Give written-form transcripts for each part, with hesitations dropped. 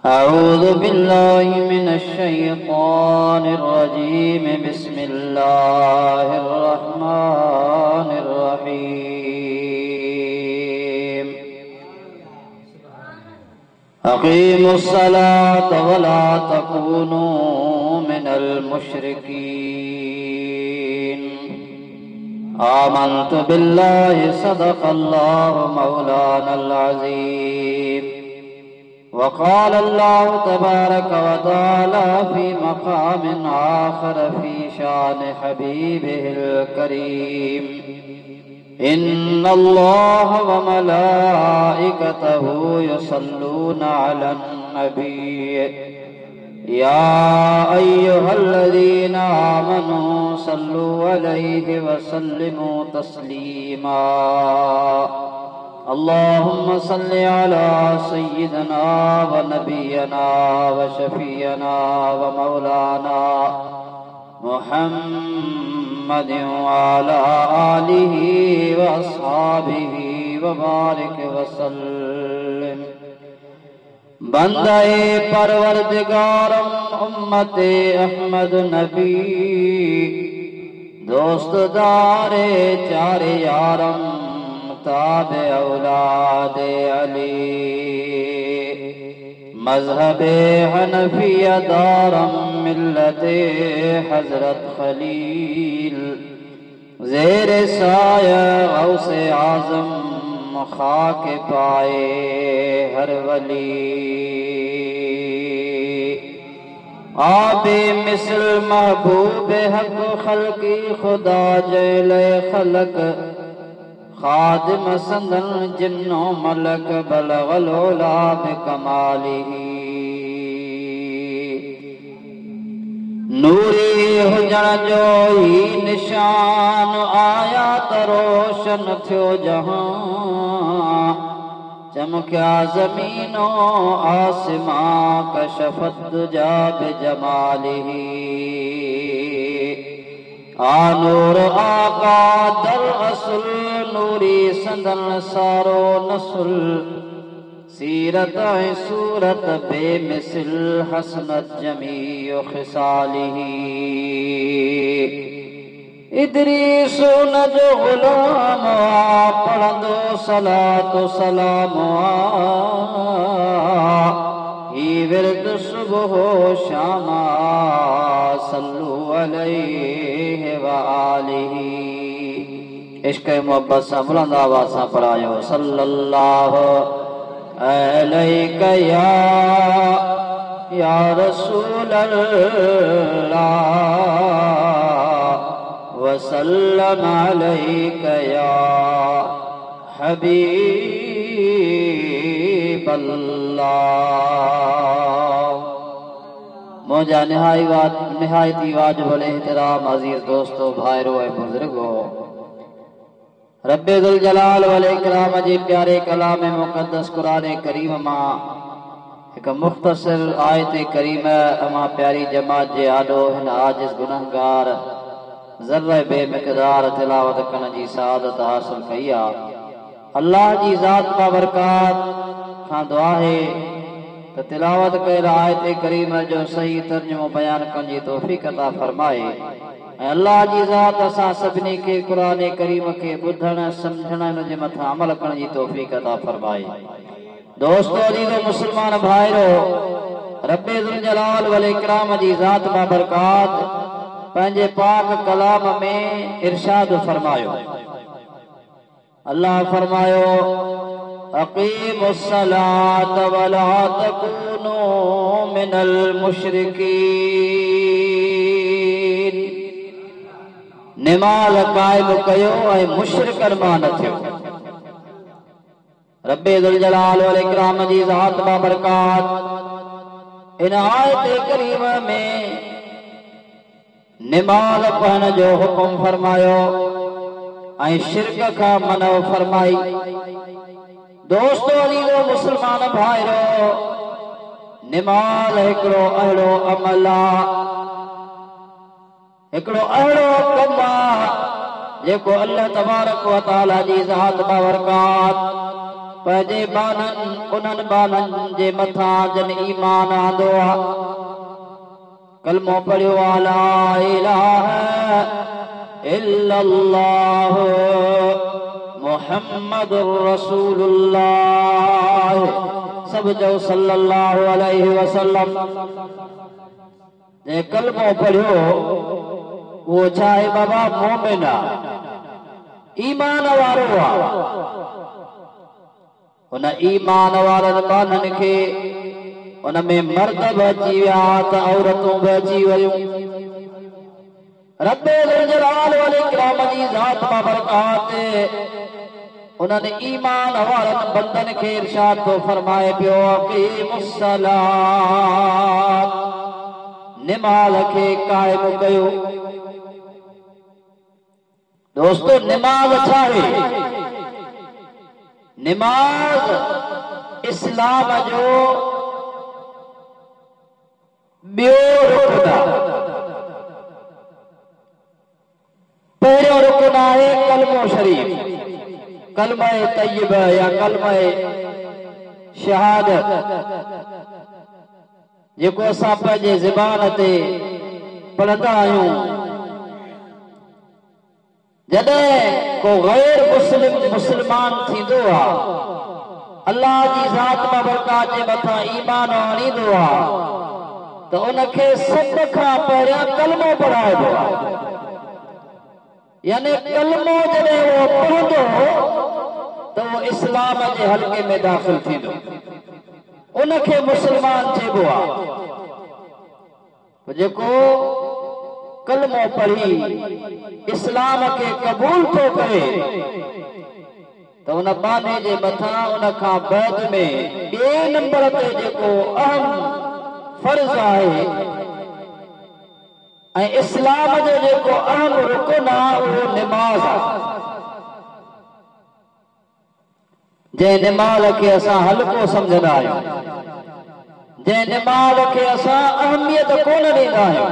أعوذ بالله من الشيطان الرجيم بسم الله الرحمن الرحيم أقيموا الصلاة ولا تكونوا من المشركين آمنت بالله صدق الله مولانا العظيم وقال الله تبارك وتعالى في مقام آخر في شان حبيبه الكريم إن الله وملائكته يصلون على النبي يا أيها الذين آمنوا صلوا عليه وسلموا تسليما اللهم صل على سيدنا ونبينا وشفينا ومولانا محمد وعلى آله وأصحابه وبارك وسلم बंदे परवरदिगारम उम्मते अहमद नबी दोस्तदारे चारे यारम ताबे औलादे अली मजहबे हनफिया दारम मिल्लते हजरत खलील ज़ेरे साया गौसे आज़म खाक पाए हर वली आबे मिसल महबूब हक खल्की खुदा जैले खलक खादिम संदन जिन्नो मलक बलगल उला बिकमालिही नूरी हुजण जो ही निशान आया त रोशन थियो जहां चमकिया ज़मीनो आसमां कशफत दुजा बिजमालिही नूर आका दर असुल नूरी संदन सारो नसुल सीरत सूरत बेमिसल हसनत जमीउ खिसालिही इदरीस न जो गुलाम पढ़ंदो सलातो सलाम ही विरद सुबह शाम सल्लु अलैहि व आलिही इश्क़ मोहब्बत सां बुलंद आवाज़ सां पढ़ायो सल्लल्लाहु अलैका या रसूल अल्लाह वसल्लम अलैका या हबीब अल्लाह। मुझा निहायती वाजिबुल एहतराम अजीज दोस्तों भाइरों ए बुजुर्गो रब्बे दुल जलाल वल इकराम जी प्यारे कलाम मुक़द्दस कुरान करीम मां एक मुख्तसर आयत करीम अमा प्यारी जमात जे आडो हिन आजिज़ गुनहगार ज़र्रे बेमिक़दार तिलावत करण जी सआदत हासिल कई आ। अल्लाह जी ज़ात पा बरकात खां दुआ है त तिलावत कयल आयत करीम जो सही तर्जुमो बयान करण जी तौफ़ीक़ अता फरमाए। अल्लाह जी ज़ात असां सभिनी खे कुरान करीम के ॿुधण सम्झण इन जे मथां अमल करण जी तौफ़ीक़ अता फरमाए। दोस्तों अज़ीज़ो मुस्लमान भाइरो रब्बे ज़ुल जलाल वल इकराम जी ज़ात बा बरकात पंहिंजे पाक कलाम में इरशाद फरमायो। अल्लाह फरमायो अक़ीमुस्सलात वला तकूनू मिनल मुशरिकीन निमाल कायम कयो ऐं मुशरिकन मां न थियो। रब्बे ज़ुल जलाल वल इकराम जी ज़ात बा बरकात इन आयत करीम में निमाज़ पढ़ण जो हुकुम फरमायो ऐं शिरक खां मनो फरमाई। दोस्तों अज़ीज़ो मुस्लमान भाइरो निमाज़ हिकिड़ो अहिड़ो अमल आहे हिकिड़ो अहिड़ो कमु आहे जेको अल्लाह तबारक व तआला जी ज़ात बाबरकात पंहिंजे बाननि उन्हनि बाननि जे मथां जन ईमान आंदो आहे कलमो पढ़ियो आहे ला इलाहा इल्लल्लाह मुहम्मदुर रसूलुल्लाह सब जो सल्लल्लाहु अलैहि वसल्लम जे कलमो पढ़ियो वो चाहे बाबा मोमिन ईमान वारो आहे उन ईमान वारनि बाननि खे उन में मर्द भी अची विया त औरतूं भी अची वयूं रब्बे ज़ुल जलाल वल इकराम जी ज़ात बाबरकात उन्हनि ईमान वारनि बंदनि खे इरशाद तो फरमाए पियो अक़ीमुस्सलात निमाज़ खे क़ाइम कयो। दोस्तों निमाज़ छा है? निमाज़ इस्लाम जो ॿियो रुकन आहे। पहिरियों रुकन आहे कलमो शरीफ कलमा तय्यब या कलमा शहादत जेको असां पंहिंजे ज़बान ते पढ़ंदा आहियूं। जॾहिं को गैर मुस्लमान थींदो आहे अल्लाह जी ज़ात बाबरकात जे मथां ईमान आणींदो आहे त उनखे सभ खां पहिरियां कलमो पढ़ाइबो आहे। यानी कलमो जॾहिं वो पढ़ंदो त वो इस्लाम जे हल्के में दाख़िल थींदो उनखे मुस्लमान चइबो आहे। जेको कलमो पढ़ी इस्लाम के कबूल तो करे तो उन बाने जे मथां उन खां बाद में ॿिए नंबर ते जेको अहम फर्ज़ आहे ऐं इस्लाम जो जेको अहम रुकन आहे उहो निमाज़ आहे। जंहिं निमाज़ खे असां हल्को सम्झंदा आहियूं जंहिं निमाज़ खे असां अहमियत कोन ॾींदा आहियूं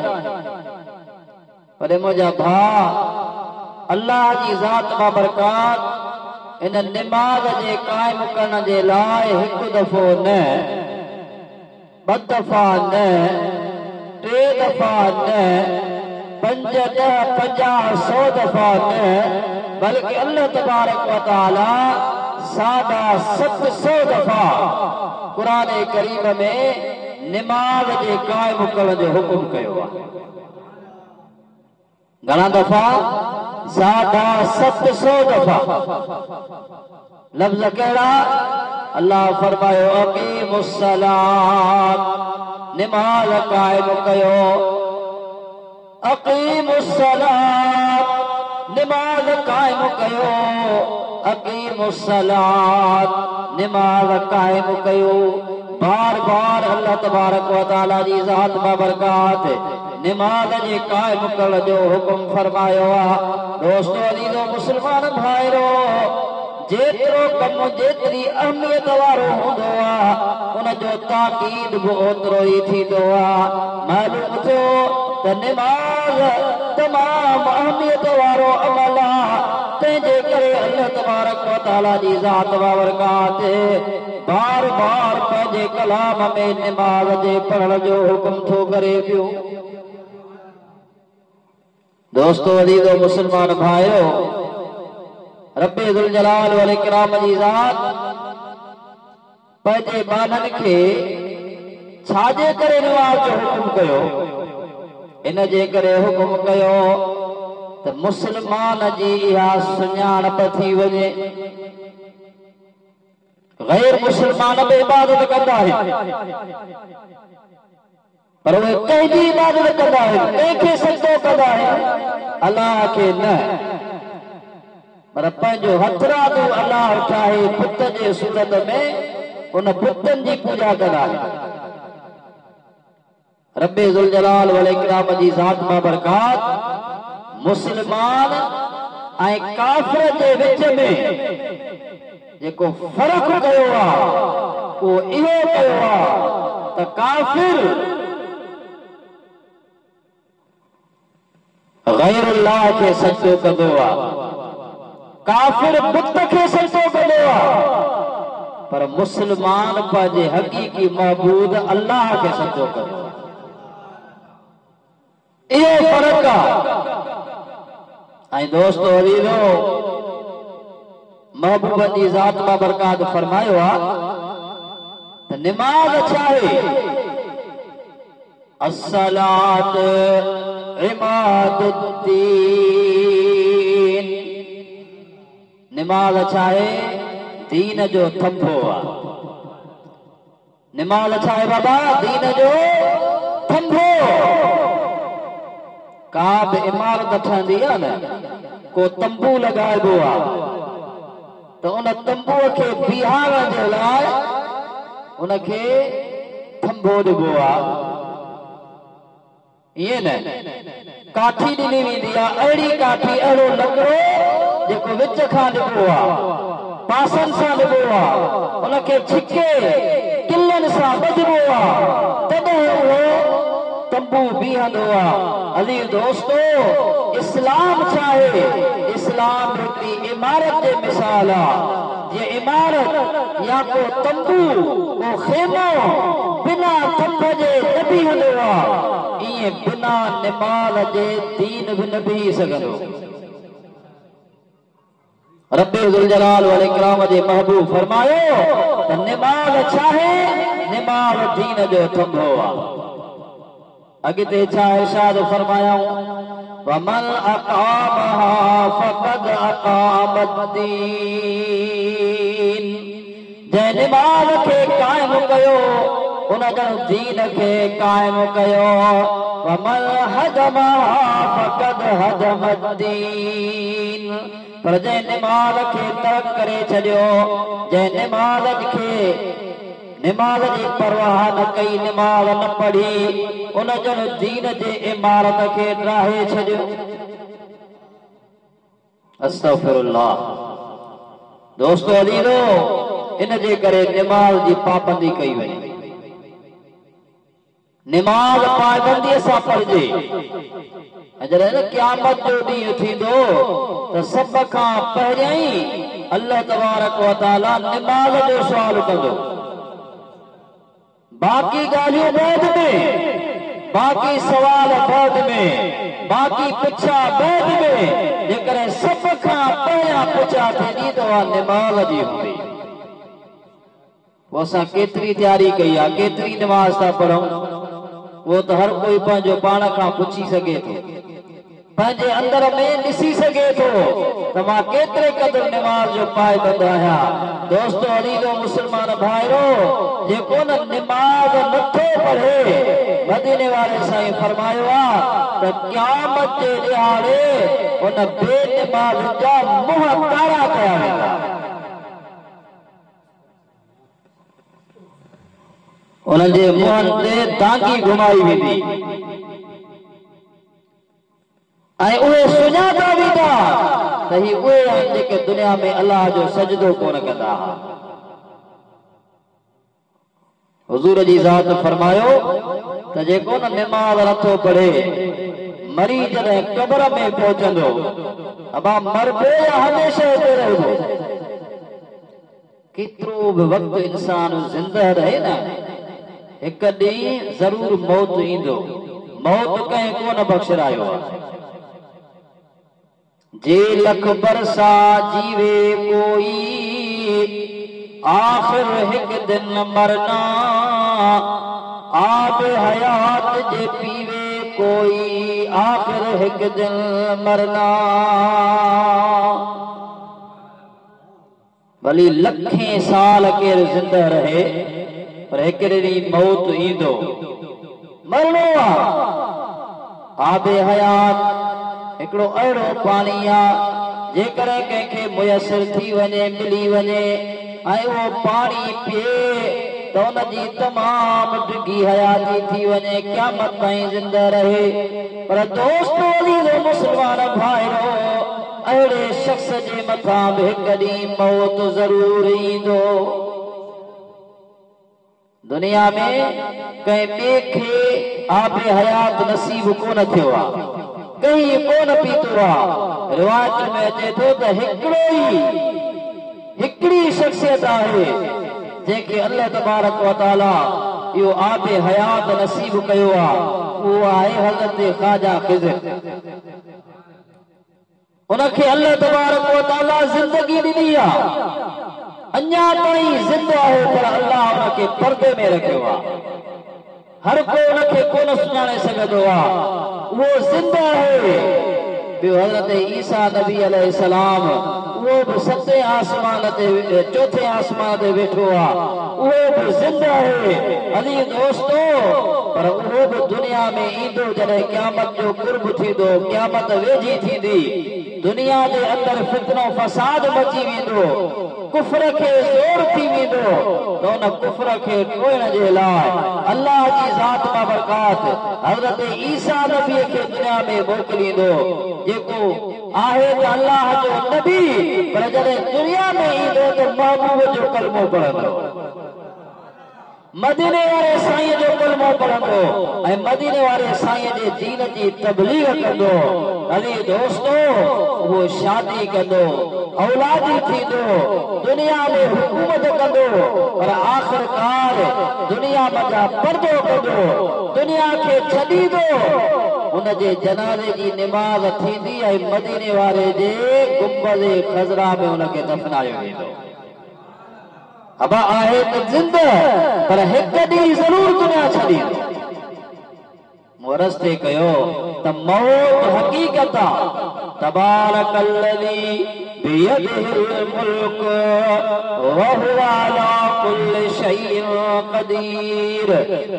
पर मुझा भा अल्लाह जी ज़ात बाबरकात इन निमाज़ जे कायम करण जे लाइ हिकु दफ़ो न ॿ दफ़ा न टे दफ़ा न 5 10 50 100 दफ़ा न बल्कि अल्लाह तबारक व तआला 750 दफ़ा कुरान करीम में निमाज़ जे कायम करण जो हुकुम कयो आहे। घणा दफ़ा 750 दफ़ा लफ्ज़ कहिड़ा अल्लाह फरमायो अक़ीमुस्सलात निमाज़ कायम कयो अक़ीमुस्सलात निमाज़ कायम कयो अक़ीमुस्सलात निमाज़ कायम कयो। बार बार अल्लाह तबारक व तआला जी ज़ात बाबरकात निमाज़ जे कायम करण जो हुकुम फरमायो आहे। दोस्तों अज़ीज़ो मुस्लमान भाइरो जेतिरो कम जेतिरी अहमियत वारो हूंदो आहे उन जो ताकीद बि ओतिरो ई थींदो आहे। मालूम थियो त निमाज़ तमामु अहमियत वारो अमल आहे तंहिंजे करे अल्लाह तबारक व तआला जी ज़ात बाबरकात बार बार पंहिंजे कलाम में निमाज़ जे पढ़ण जो हुकुम थो करे पियो। दोस्तों अज़ीज़ो मुस्लमान भाइयो रब्बे ज़ुल जलाल वल इकराम जी ज़ात पंहिंजे बाननि खे छाजे करे निमाज़ जो हुकुम कयो? इन जे करे हुकुम कयो त मुस्लमान जी इहा सुञाणप थी वञे। गैर मुस्लमान बि इबादत कंदा आहिनि पर उहे कंहिंजी इबादत कंदा आहिनि कंहिंखे सजदो कंदा आहिनि अल्लाह खे न पर पंहिंजो हथरादू अल्लाह ठाहे पुत जे सूरत में उन पुतनि जी पूजा कंदा आहिनि। रब्बे ज़ुल जलाल वल इकराम जी ज़ात बाबरकात मुस्लमान ऐं काफ़िर जे विच में जेको फ़र्क़ कयो आहे उहो इहो कयो आहे त काफ़िर गैरुल्लाह खे सजदो कंदो आहे काफ़िर बुत खे सजदो कंदो आहे पर मुसलमान पंहिंजे हक़ीक़ी महबूद अल्लाह के सजदो करे। इहो फर्क़ आहे। दोस्तो अज़ीज़ो, महबूब जी ज़ात मां बरकात फरमायो आहे त निमाज़ छा आहे? अस्सलात इमादुद्दीन। निमाज़ छा आहे? दीन जो थंभो आहे। निमाज़ छा आहे बाबा? दीन जो थंभो। का बि इमारत ठहंदी आहे न, को तंबू लॻाइबो आहे त उन तंबूअ खे बीहारण जे लाइ उनखे थंभो ॾिबो आहे। ईअं न, काठी ॾिनी वेंदी आहे, अहिड़ी काठी, अहिड़ो लकिड़ो जेको विच खां ॾिबो आहे, पासनि सां ॾिबो आहे, उनखे छिके किलनि सां ॿधबो आहे, तॾहिं उहो तंबू बीहंदो आहे। अज़ीज़ दोस्तो, इस्लाम छा आहे? इस्लाम हिकिड़ी इमारत जे मिसाल आहे। ये इमारत या को तंबू, को खेमो बिना थंभ जे न बीहंदो आहे, ईअं बिना निमाज़ जे दीन बि न बीह सघंदो। रब्बे ज़ुल जलाल वल इकराम जे महबूब फरमायो त निमाज़ छा आहे? निमाज़ दीन जो थंभो आहे। अॻिते छा इरशाद फरमायाऊं? वमन अक़ामहा फ़क़द अक़ामद्दीन। जंहिं निमाज़ खे क़ाइम कयो उन जन दीन खे क़ाइम कयो। वमन हदमहा फ़क़द हदमद्दीन। पर जंहिं निमाज़ खे तर्क करे छॾियो, जंहिं निमाज़ जी परवाह न कई, निमाज़ न पढ़ी, उन जन दीन जे इमारत खे ड्राहे छॾियो। अस्तग़फिरुल्लाह। दोस्तो अज़ीज़ो, इन जे करे निमाज़ जी पाबंदी कई वई। निमाज़ पाबंदीअ सां पढ़जे। जॾहिं न क़यामत जो ॾींहुं थींदो त सभ खां पहिरियां ई अल्लाह तबारक व तआला निमाज़ जो सुवाल कंदो। बाक़ी ॻाल्हियूं बाद में, बाक़ी सवाल बाद में, बाक़ी पुछा बाद में, जेकॾहिं सभ खां पहिरियां पुछा थींदी त उहा निमाज़ जी हूंदी। पोइ असां केतिरी तयारी कई आहे, केतिरी निमाज़ था पढ़ूं, वो तो हर कोई पंहिंजो पाण खां पुछी सघे थो, पंहिंजे अंदर में ॾिसी सघे थो त मां केतिरे क़दुरु निमाज़ जो पाबंद आहियां। दोस्तो अज़ीज़ो, मुस्लमान भाइरो, जेको न निमाज़ नथो पढ़े, मदीने वारे साईं फरमायो आहे त क़यामत जे ॾियारे उन बेनिमाज़ जा मुंहं कारा कया वेंदा। उन्हनि जे मुंहनि ते दागी घुमाई वेंदी ऐं उहे सुञाता वेंदा त ही उहे आहिनि जेके दुनिया में अल्लाह जो सजदो कोन कंदा। हुज़ूर जी ज़ात फरमायो त जेको न निमाज़ नथो पढ़े, मरी जॾहिं क़ब्र में पहुचंदो, अबा मरबो या हमेशह हिते रहबो। केतिरो बि वक़्तु इंसान ज़िंदह रहे न, एक ॾींहुं ज़रूर मौत ईंदो। मौत कंहिं कोन बख़्शरायो आहे। जे लख बरसा जीवे कोई, आखिर हिक दिन मरना। आब हयात जे पीवे कोई, आखिर हिक दिन मरना। भली लखें साल केर ज़िंदह रहे, पर हिकिड़े ॾींहुं मौत ईंदो, मरणो आहे। आबे हयात हिकिड़ो अहिड़ो पाणी आहे, जेकॾहिं कंहिंखे मुयसर थी वञे, मिली वञे ऐं उहो पाणी पीए त उनजी तमामु डिघी हयाती थी वञे, क़यामत ताईं ज़िंदह रहे। पर दोस्तो अज़ीज़ो मुस्लमान भाइरो, अहिड़े शख़्स जे मथां बि हिकु ॾींहुं मौत ज़रूर ईंदो। दुनिया में कंहिं ॿिए खे आबे हयात नसीब कोन थियो आहे, कहीं कोन पीतो आहे। रिवायत में अचे थो त हिकिड़ी शख़्सियत आहे जंहिंखे अल्लाह तबारक व तआला इहो आबे हयात नसीब कयो आहे, उहो आहे हज़रत ख्वाजा खिज़र। उनखे अल्लाह तबारक व तआला ज़िंदगी ॾिनी आहे, अञा ताईं ज़िंदा आहे, पर अल्लाह उनखे पर्दे में रखियो आहे। हर को उनखे कोन सुञाणे सघंदो आहे, उहो ज़िंदा आहे। ॿियो हज़रत ईसा नबी अलैहिस्सलाम, उहो बि सतें आसमान ते चौथे आसमान ते वेठो आहे, उहो बि ज़िंदा आहे। अली दोस्तो, पर उहो बि दुनिया में ईंदो जॾहिं क़यामत जो कुर्ब थींदो, क़यामत वेझी थींदी, दुनिया जे अंदरि फितनो फसाद मची वेंदो, कुफ्र खे ज़ोर थी वेंदो, त उन कुफ्र खे टोइण जे लाइ अल्लाह जी ज़ात बाबरकात हज़रत ईसा नबी खे दुनिया में मोकिलींदो, जेको आहे त अल्लाह जो नबी, पर जॾहिं दुनिया में ईंदो त महबूब जो कलमो पढ़ंदो, मदीने वारे साईं जो कलमो पढ़ंदो ऐं मदीने वारे साईं जे दीन जी तबलीग कंदो। अली दोस्तो, वो शादी कंदो, औलादी थींदो, दुनिया में हुकूमत कंदो, पर आखिरकार दुनिया मजा पर्दो कंदो, दुनिया खे छॾींदो। उन जे जनाज़े जी निमाज़ थींदी ऐं मदीने वारे जे गुंबद खज़रा में उनखे दफ़नायो वेंदो। अबा आहे त ज़िंदा, पर हिकु ॾींहुं ज़रूर दुनिया छॾींदो। मुरस्ते कयो त मौत हक़ीक़त आहे। तबारकल्लज़ी बियदिहिल मुल्क व हुवा अला कुल्लि शैइन क़दीर।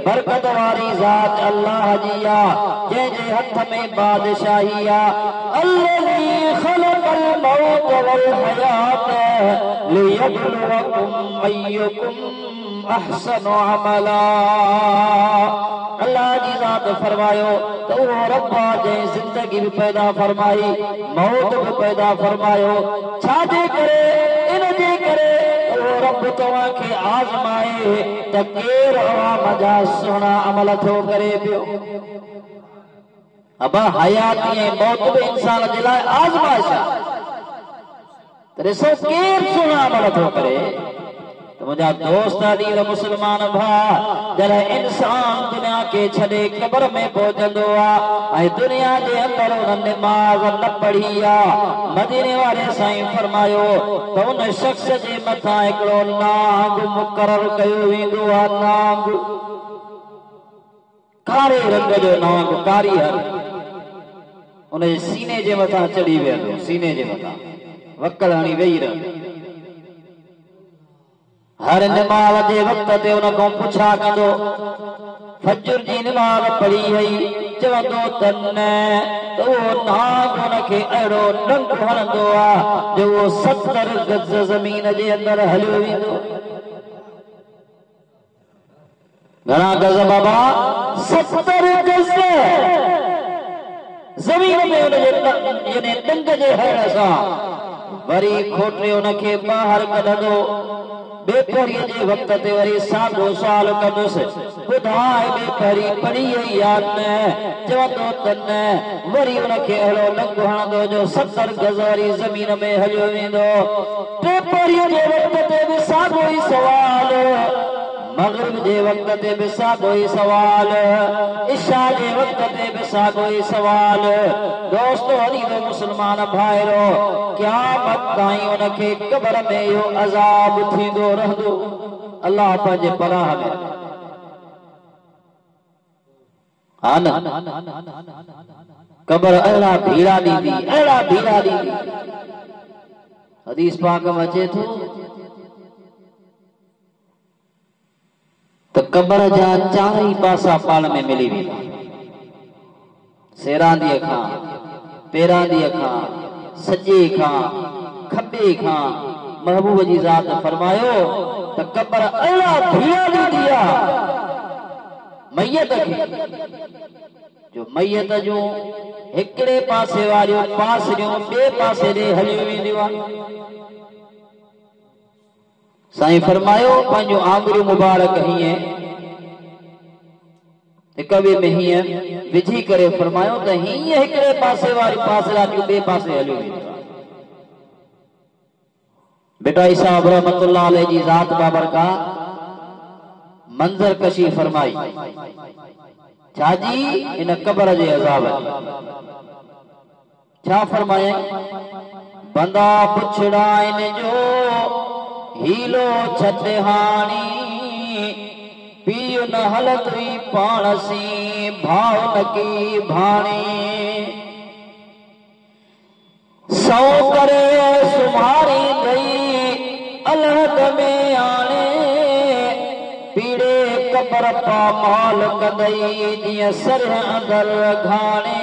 बरकत वारी ज़ात अल्लाह जी आहे, जंहिंजे हथ में बादशाही आहे। अल्लज़ी ख़लक़ल मौत वल हयात लियब्लुवकुम अय्युकुम अहसनु अमला। अल्लाह जी ज़ात फरमायो त उहो रब आहे, जंहिं ज़िंदगी भी पैदा फरमाई, मौत भी पैदा फरमायो। छाजे करे? इन जे करे उहो रब तव्हां खे आज़माए त केरु अवाम जा सुहिणा अमल थो करे पियो। अबा हयाती ऐं मौत भी इंसान जे लाइ आज़माइश आहे। त ॾिसो केरु सुहिणा अमल थो करे। तो मुझा दोस्त अदील मुसलमान भा, जॾहिं इंसान दुनिया के छॾे कब्र में पहुचंदो आहे ऐं दुनिया जे अंदरि उन निमाज़ न पढ़ी आहे, मदीने वारे साईं फरमायो त उन शख्स जे मथां हिकिड़ो नांग मुक़रर कयो वेंदो आहे। नांग, कारे रंग जो नांग, कारी हर, उन जे सीने जे मथां चढ़ी वेंदो, सीने जे मथां वक्कल हणी वेही रहंदो। हर निमाज़ जे वक्त ते उन खां पुछा कंदो, फजर जी निमाज़ पढ़ी हुई, चवंदो त न, त उहो नांग उनखे अहिड़ो डंक हणंदो आहे जो उहो 70 गज ज़मीन जे अंदरि हलियो वेंदो। घणा गज बाबा? 70 गज ज़मीन में उनजे डंक जे हलण सां वरी खोटे उनखे ॿाहिरि कढंदो। बेपहरीअ जे वक्त ते वरी साॻियो सुवाल कंदुसि, ॿुधाए बेपहरी पढ़ी हुई या न? चवंदो त न। वरी उनखे अहिड़ो डंक हणंदो जो 70 गज वारी ज़मीन में हलियो वेंदो। बेपहरीअ जे वक्त ते बि साॻियो ई सवाल, मग़रिब जे वक्त ते बि साॻियो ई सवाल, इशा जे वक्त ते बि साॻियो ई सवाल। दोस्तो अदील मुसलमान भाइरो, क़यामत ताईं उनखे कब्र में इहो अज़ाब थींदो रहंदो। अल्लाह पंहिंजे पनाह में हा न, कब्र अहिड़ा भीड़ा ॾींदी, अहिड़ा भीड़ा ॾींदी। हदीस पाक में अचे थो त कब्र जा चारई पासा पाण में मिली वेंदा, सेरांदीअ खां, पेरांदीअ खां, सॼे खां, खॿे खां। महबूब जी ज़ात फरमायो त कब्र अहिड़ा भीड़ा ॾींदी आहे मैयत खे, जो मैयत जूं हिकिड़े पासे वारियूं पासरियूं ॿिए पासे ॾे हली वेंदियूं आहिनि। साईं फरमायो पंहिंजो आङुरियूं मुबारक हीअं हिक ॿिए में हीअं विझी करे फरमायो त हीअं हिकिड़े पासे वारी पासरातियूं ॿिए पासे हलियूं वेंदियूं। बेटा साहब रहमतुल्लाह अलैह जी ज़ात बाबरकात मंजर कशी फरमाई छाजी इन कब्र जे अज़ाब छा फरमाए बंदा पुछड़ा इन जो हीलो छत हाणी पियो न हलत हुई पाण सी भाव न की भाणी सौ करे सुमारी गई अलहद में आने पीड़े कब्र पा माल कदई जीअं सर अंदर घाणे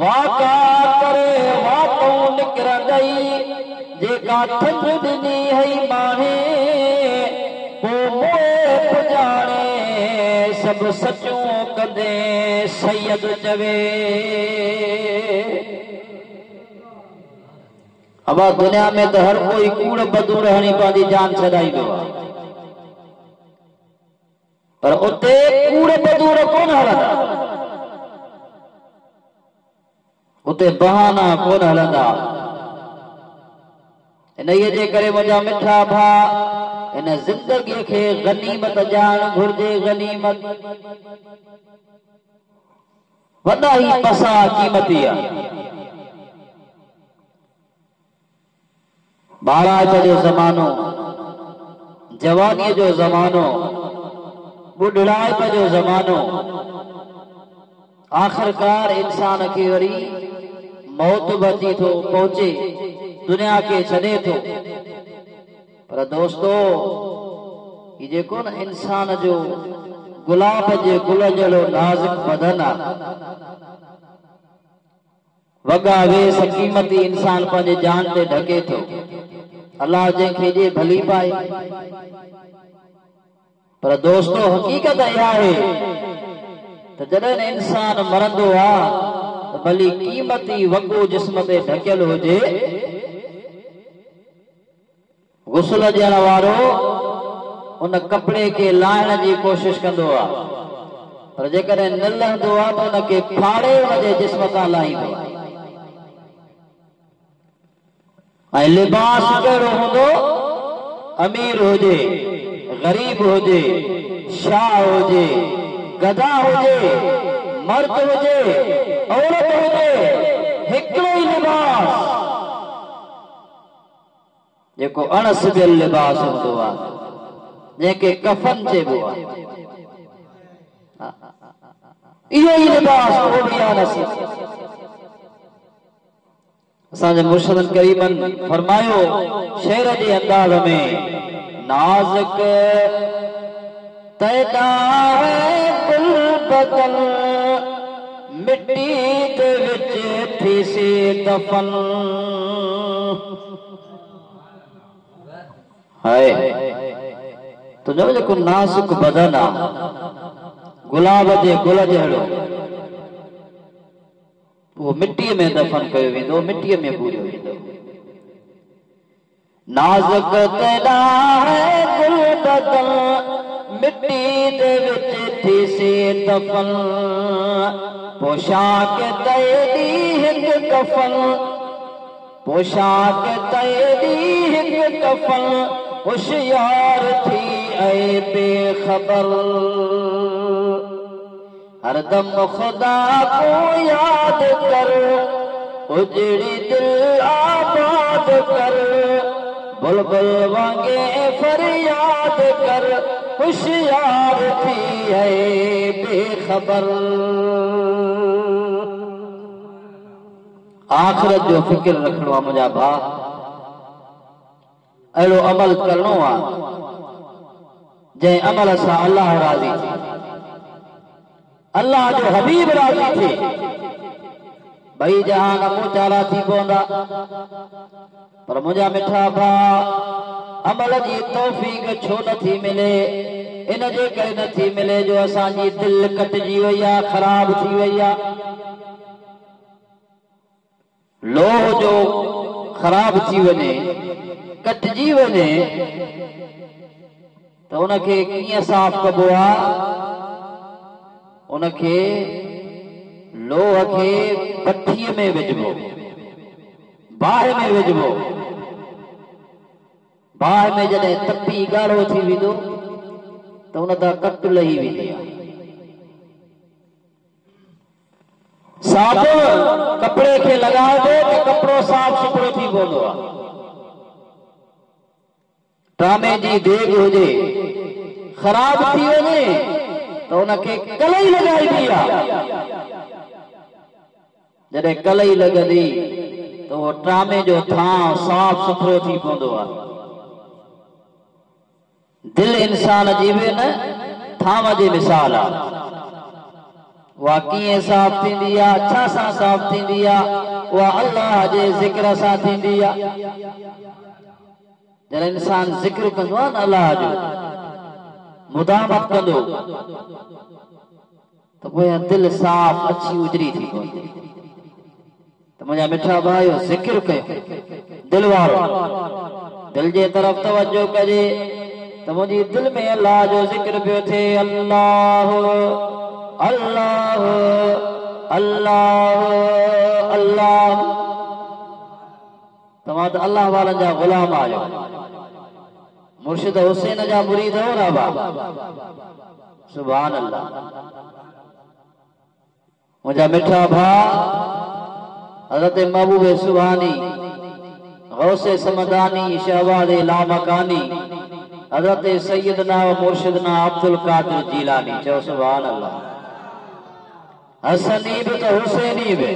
वाका करे वातों निकरंदई जेका थज ॾिनी हई माणे पोइ मोए पुॼाणे सभु सचूं कंदे सैयद चवे अबा दुनिया में तो हर कोई कूड़ बदूड़ हणी पंहिंजी जान छॾाईंदो आहे पर उते कूड़ बदूड़ कोन हलंदा उते बहाना कोन हलंदा इन्हीअ जे करे मुंहिंजा मिठा भाउ इन ज़िंदगीअ खे गनीमत ॼाण घुर्जे गनीमत वॾा ई पसा क़ीमती आहे बारात जो ज़मानो जवानी जो ज़मानो बुढ़ाइप जो ज़मानो आखिरकार इंसान के वरी मौत बची तो पहुंचे दुनिया के छॾे थो पर दोस्तों ये जेको न इंसान जो गुलाब जे गुल जहिड़ो नाज़ुक बदन आहे वॻा वेस क़ीमती इंसान पंहिंजे जान ते ढके थो अल्लाह जंहिंखे जे भली पाए पर दोस्तों हकीकत इहा आहे त जॾहिं इंसान मरंदो आहे त भली क़ीमती वॻो जिस्म ते ढकियल हुजे गुस्ल ॾियण वारो उन कपिड़े खे लाहिण जी कोशिश कंदो आहे पर जेकॾहिं न लहंदो आहे त उनखे फाड़े उनजे जिस्म तां लाहींदो आहे ऐं लिबास कहिड़ो हूंदो अमीर हुजे गरीब हुजे शाह हुजे गधा हुजे मर्द हुजे औरत हुजे हिकिड़ो ई लिबास जेको अणसिबियल लिबास हूंदो आहे जंहिंखे कफन चइबो आहे इहो ई लिबास को बि आहे नसीब असांजे मुर्शिदन करीमन फरमायो शेर जे अंदाज़ में नाज़ुक तैदा है गुल बदन मिट्टी दे विच थी से दफन हाय तुंहिंजो जेको नाज़ुक बदन आहे गुलाब जे गुल जहिड़ो वो मिट्टीअ में दफन कयो वेंदो मिट्टीअ में पूरियो वेंदो नाज़ुक तैदा है गुल बदन मिट्टी दे विच थी से दफन पोशाक तैदी हिक कफन पोशाक तैदी हिक कफन होशियार थी ऐ बेखबर हरदम खुदा को याद कर उजड़ी दिल आबाद कर बुलबुल वांगे फरियाद कर होशियार थी है बेखबर आखिरत जो फिक्र रखणो आहे मुंहिंजा भाउ अहिड़ो अमल करणो आहे जंहिं अमल सां अल्लाह राज़ी थी अल्लाह जो हबीब राज़ी थे भई जहान मोचारा थी पवंदा पर मुंहिंजा मिठा भाउ अमल जी तौफ़ीक़ छो नथी मिले इन जे करे नथी मिले जो असांजी दिलि कटिजी वई आहे ख़राब थी वई आहे लोह जो ख़राब थी वञे कटिजी वञे त उनखे कीअं साफ़ कबो आहे उनखे लोह खे भट्टीअ में विझबो बाहि में विझबो बाहि में जॾहिं तपी ॻाढ़ो थी वेंदो तो उन तां कट लही वेंदी आहे। साबुण कपड़े खे लॻाइबो त कपिड़ो साफ़ सुथरो थी पवंदो आहे। टामे जी देग हुजे ख़राब थी वञे तो उनखे कलई लॻाइबी आहे। जॾहिं कलई लॻंदी तो वो टामे जो थां साफ़ सुथरो थी पवंदो आहे। दिल इंसान जी बि न थाम जी मिसाल आहे। उहा कीअं साफ़ थींदी आहे, छा सां साफ़ थींदी आहे? उहा अल्लाह जे ज़िक्र सां थींदी आहे। जॾहिं इंसान ज़िक्र कंदो आहे न अल्लाह जो, मुदामत कंदो तो पोइ दिल साफ़ अछी उजरी थी पवंदी। तो मुंहिंजा मिठा भाइयो ज़िक्र कयो दिल वारो, दिल जे तरफ़ तवज्जो कजे। तो मुंहिंजी दिल में अल्लाह जो ज़िक्र पियो थिए, अल्लाह अल्लाह अल्लाह अल्लाह। तव्हां त अल्लाह वारनि जा ग़ुलाम आहियो, मुर्शिद हुसैन जा मुरीद हो ना बा। सुभान अल्लाह। मुंहिंजा मिठा भाउ हज़रत महबूब सुभानी, गौसे समदानी, शहबाज लामकानी, हज़रत सैयदना व मुर्शिदना अब्दुल कादिर जीलानी, चओ सुभान अल्लाह। हसनी भी तो हुसैनी भी।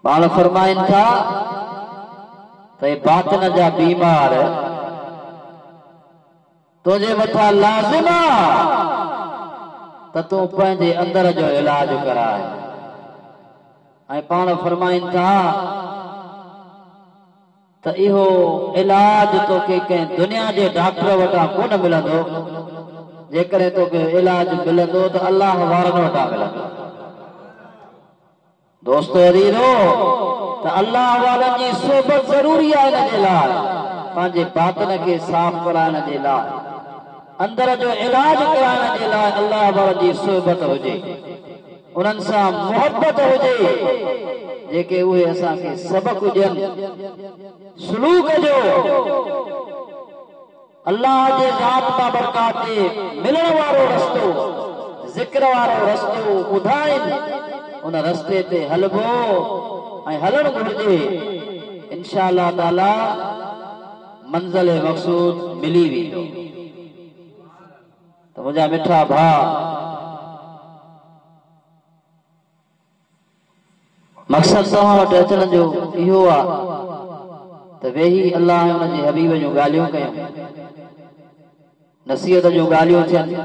पाण फरमाइन था तो बातिन जा बीमार तुझे मथा लाज़िमा तो तू पंहिंजे अंदर जो इलाज कराए। ऐं पाण फरमाइन था तो इहो इलाज तोखे कंहिं दुनिया जे डॉक्टर वटां कोन मिलंदो। जेकॾहिं तोखे इलाज मिलंदो तो अल्लाह वारनि वटां मिलंदो। दोस्तो अदीरो, तो अल्लाह वारनि जी सोबत ज़रूरी आहे इन जे लाइ, पंहिंजे बातिन खे साफ़ कराइण जे लाइ, अंदर जो इलाज कराइण जे लाइ अल्लाह वारनि जी सोबत हुजे, उन्हनि सां मोहब्बत हुजे, जेके उहे असांखे सबक ॾियनि सलूक जो। अल्लाह जे ज़ात मां बरकात मिलण वारो रस्तो, ज़िक्र वारो रस्तो ॿुधाइनि, उन रस्ते ते हलबो ऐं हलण घुरिजे। इंशाअल्लाह ताला मंज़िल मक़सूद मिली वेंदो। तो मुंहिंजा मिठा भाउ, मक़सद तव्हां वटि अचण जो इहो आहे त वेही अल्लाह ऐं उन जे हबीब जूं ॻाल्हियूं कयूं, नसीहत जूं ॻाल्हियूं थियनि।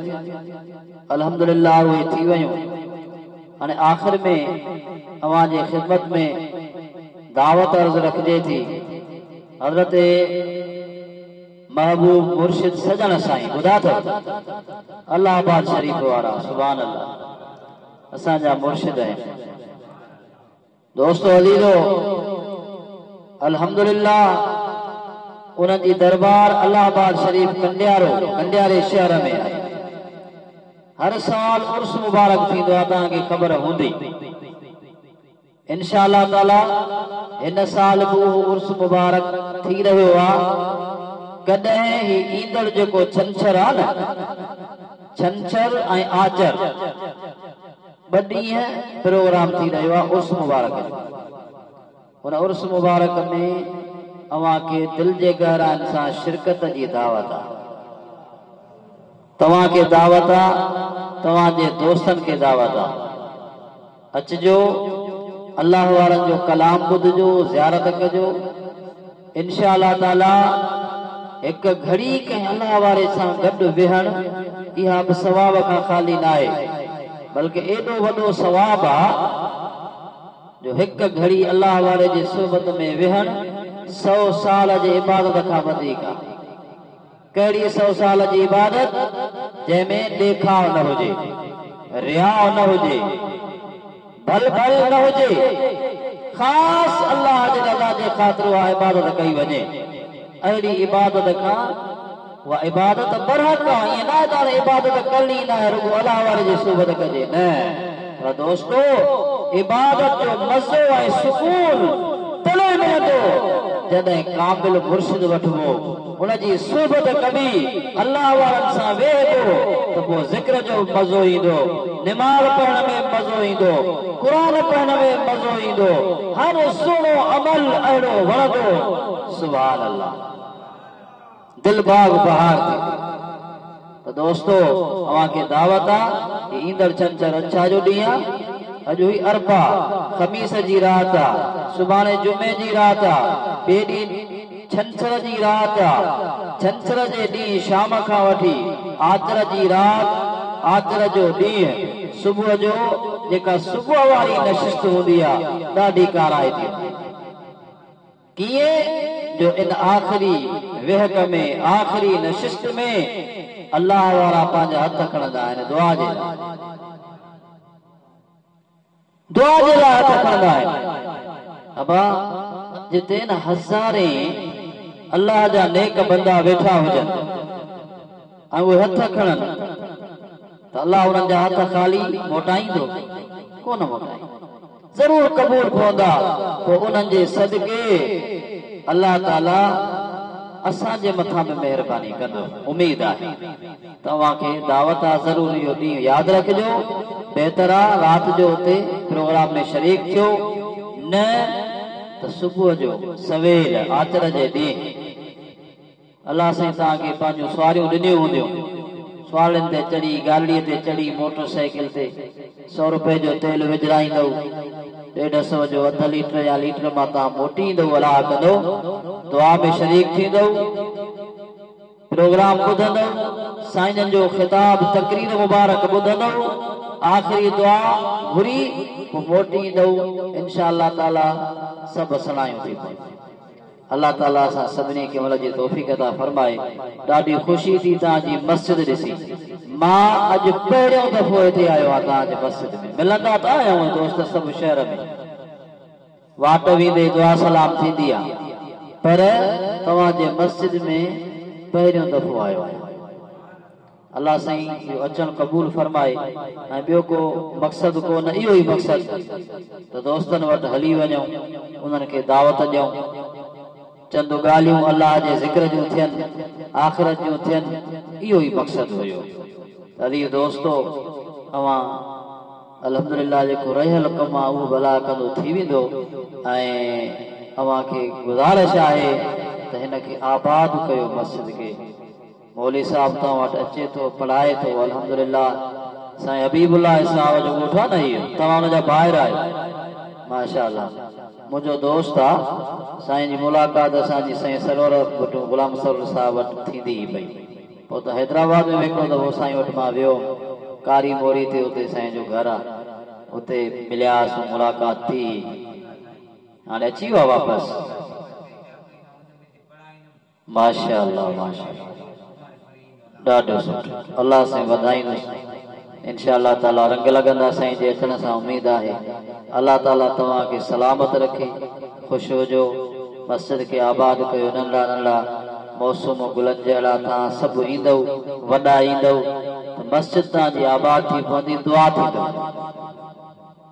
अल्हम्दुलिल्लाह उहे थी वयूं। हाणे आख़िर में अवां जे ख़िदमत में दावत अर्ज़ रखिजे थी। हज़रत महबूब मुर्शिद सजण साईं ॿुधा अथव अल्लाहाबाद शरीफ़ वारा, सुभान अल्लाह, असांजा मुर्शिद आहिनि। दोस्तो अज़ीज़ो, अल्हम्दुलिल्लाह उन्हनि जी दरबार अल्लाहाबाद शरीफ़ कंडियारे शहर में आहे। हर साल उर्स मुबारक थींदो आहे, तव्हांखे ख़बर हूंदी। इंशाअल्लाह ताला हिन साल बि उहो उर्स मुबारक थी रहियो आहे। कॾहिं ही ईंदड़ जेको छंछर आहे न, छंछर ऐं आचर ॿ ॾींहं प्रोग्राम थी रहियो आहे उर्स मुबारक। उन उर्स मुबारक में अवां खे दिल जे गहराइनि सां शिरकत जी दावत आहे। तव्हां खे दावत आहे, तव्हांजे दोस्तनि खे दावत आहे। अचिजो, अल्लाह वारनि जो कलाम ॿुधजो, ज़ियारत कजो। इंशाअल्लाह ताला हिकु घड़ी कंहिं अल्लाह वारे सां गॾु विहण इहा बि सवाब खां ख़ाली न आहे, बल्कि एॾो वॾो सवाब आहे जो हिकु घड़ी अल्लाह वारे जे सोबत में विहण 100 साल जी इबादत खां वधीक आहे। कहिड़ी 100 साल जी इबादत जंहिंमें ॾेखाव न हुजे, रियाव न हुजे, भल भल न हुजे, ख़ासि अल्लाह जे रज़ा जे ख़ातिर उहा इबादत कई वञे। अहिड़ी इबादत खां उहा इबादत बरहक आहे। ईअं न आहे त इबादत करणी न आहे, रुॻो अल्लाह वारे जी सोबत कजे, न। पर दोस्तो, इबादत जो मज़ो ऐं सुकून तॾहिं मिलंदो जॾहिं कामिल मुर्शिद वठबो उनजी सोबत कबी अल्लाह वारनि सां वेहबो त पोइ ज़िक्र जो मज़ो ईंदो, निमाज़ पढ़ण में मज़ो ईंदो, क़ुरान पढ़ण में मज़ो ईंदो, हर सुहिणो अमल अहिड़ो वणंदो। सुभान अल्लाह, दिल बाग बहार थी। तो दोस्तो अवां खे दावत आहे कि ईंदड़ छंछर अच्छा जो ॾींहुं आहे। अॼु हुई अरबा, ख़मीस जी रात आहे, सुभाणे जुमे जी रात आहे, ॿिए ॾींहुं छंछर जी रात आहे। छंछर जे ॾींहुं शाम खां वठी आतर जी रात, आतर जो ॾींहुं सुबुह जो जेका सुबुह वारी नशिस्त हूंदी आहे ॾाढी काराए थी। कीअं जो इन आख़िरी वेहक में, आख़िरी नशिस्त में अल्लाह वारा पंहिंजा हथ खणंदा आहिनि दुआ जे लाइ, दुआ जे लाइ हथ खणंदा आहिनि। अबा जिते न हज़ारे अल्लाह जा नेक बंदा वेठा हुजनि ऐं उहे हथ खणनि त अल्लाह उन्हनि जा हथ ख़ाली मोटाईंदो कोन? मोटाईंदो, ज़रूर क़बूल पवंदा। पोइ उन्हनि जे सदके अल्लाह ताला असांजे मथां में महिरबानी कंदो, उम्मीद आहे। तव्हांखे दावत आहे, ज़रूर इहो ॾींहुं यादि रखिजो। बहितर आहे राति जो उते प्रोग्राम में शरीक थियो, न त सुबुह जो सवेल आचर जे ॾींहुं अल्लाह साईं तव्हांखे पंहिंजूं सवारियूं ॾिनियूं हूंदियूं, सवारियुनि ते चढ़ी, गाॾीअ ते चढ़ी, मोटरसाइकिल ते 100 रुपए जो तेल विझराईंदव, 150 जो अध लीटर या लीटर मां तव्हां मोटी ईंदव, अलाह कंदो, दुआ में शरीक थींदव, प्रोग्राम ॿुधंदव, साईं जो ख़िताब तकरीर मुबारक ॿुधंदव, आख़िरी दुआ घुरी पोइ मोटी ईंदव। इंशाअल्लाह ताला सभु सलायूं थी पयूं। अल्लाह ताला असां सभिनी खे अमल जी तौफ़ीक़ अता फरमाए। ॾाढी ख़ुशी थी तव्हांजी मस्जिद ॾिसी। मां अॼु पहिरियों दफ़ो हिते आयो आहियां तव्हांजे मस्जिद में। मिलंदा त आया आहियूं दोस्त सभु शहर में, वाट वेंदे दुआ सलाम थींदी आहे, पर तव्हांजे मस्जिद में पहिरियों दफ़ो आयो आहियां। अल्लाह साईं इहो अचणु क़बूल फरमाए। ऐं ॿियो को मक़सदु कोन, इहो ई मक़सदु त दोस्तनि वटि हली वञूं, उन्हनि खे दावत ॾियूं, चंद ॻाल्हियूं अल्लाह जे ज़िक्र जूं थियनि, आख़िरत जूं थियनि, इहो ई मक़सदु हुयो। तॾहिं दोस्तो अवां अल्हम्दुलिल्लाह जेको रहियल कमु आहे उहो भला कंदो थी वेंदो। ऐं अवां खे गुज़ारिश आहे त हिन खे आबाद कयो मस्जिद खे। मौली साहब तव्हां वटि अचे थो, पढ़ाए थो, अल्हम्दुलिल्लाह। साईं हबीबुल्लाह साहब जो ॻोठु आहे न, इहो तव्हां हुनजा ॿाहिरि आहियो, माशाअल्लाह। मुंहिंजो दोस्त आहे, साईं जी मुलाक़ात असांजी साईं सरवर वटि गुलाम सरवर साहब वटि थींदी ई पई। पोइ त हैदराबाद में हिकिड़ो दफ़ो साईं वटि मां वियो, कारी मोरी ते, उते साईं जो घरु आहे, उते मिलियासीं, मुलाक़ात थी, हाणे अची वियो आहे वापसि। माशाअल्लाह माशाअल्लाह, ॾाढो सुठो, अल्लाह साईं वधाईंदुसि। इंशाअल्लाह ताला रंग लॻंदा साईं जे अचण सां, उमेद आहे। अल्लाह ताला तव्हांखे सलामत रखे, ख़ुशि हुजो, मस्जिद खे आबाद कयो। नंढड़ा नंढड़ा मौसम गुलनि जहिड़ा तव्हां सभु ईंदव, वॾा ईंदव त मस्जिद तव्हांजी आबाद थी पवंदी। दुआ थींदव,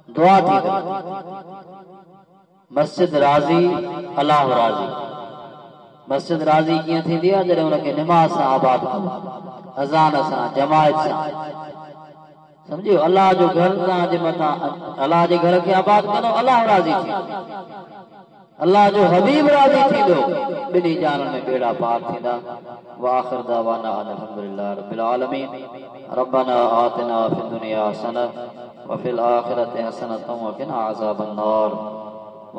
दुआ थींदव। मस्जिद राज़ी अल्लाह राज़ी। मस्जिद राज़ी कीअं थींदी आहे? जॾहिं हुनखे निमाज़ सां आबाद कयो, अज़ान सां, जमायत सां, सम्झो। अल्लाह जो घर तव्हांजे मथां, अल्लाह जे घर खे आबाद कंदो, अल्लाह राज़ी थींदो, अल्लाह जो हबीब राज़ी थींदो, ॿिन्ही जाननि में बेड़ा पार थींदा। वाखिर दावाना अल्हम्दुलिल्लाह रब्बिल आलमीन। रब्बना आतिना फिद दुनिया हसनह व फिल आखिरति हसनतन व क़िना अज़ाबन नार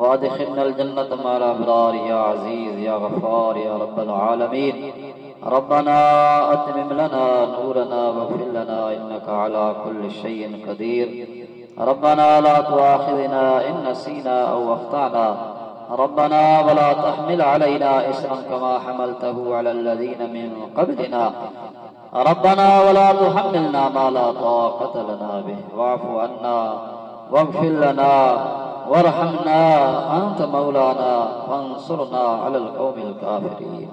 वादखिलनल जन्नत मअल अबरार या अज़ीज़ या गफ़ार या रब्बल आलमीन। रब्बना अतमिम लना नूरना वग़फिर लना इन्नका अला कुल्लि शैइन क़दीर। रब्बना ला तुआखिज़ना इन नसीना औ अख़्ताना। रब्बना वला तहमिल अलैना इस्रन कमा हमलतहु अलल लज़ीना मिन क़ब्लिना। रब्बना वला तुहम्मिलना मा ला ताक़त लना बिहि वाअफ़ु अन्ना वग़फिर लना वरहमना अंत मौलाना फंसुरना अलल क़ौमिल काफ़िरीन।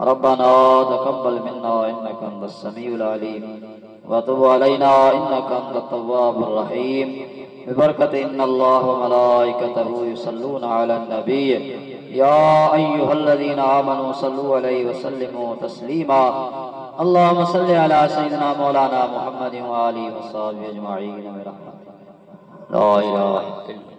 रब्बना तक़ब्बल मिन्ना इन्नका अंतस समीउल अलीम व तुब अलैना इन्नका अंतत तव्वाबुर रहीम। बिबरकत इन्नल्लाह व मलाइकतहु युसल्लूना अलन नबी या अय्युहल्लज़ीना आमनू सल्लु अलैहि व सल्लिमू तस्लीमा। अल्लाहुम्मा सल्लि अला सय्यिदिना मौलाना मुहम्मदिन व आलिहि व सहाबिहि अजमईन। ला इलाहा इल्लल्लाह।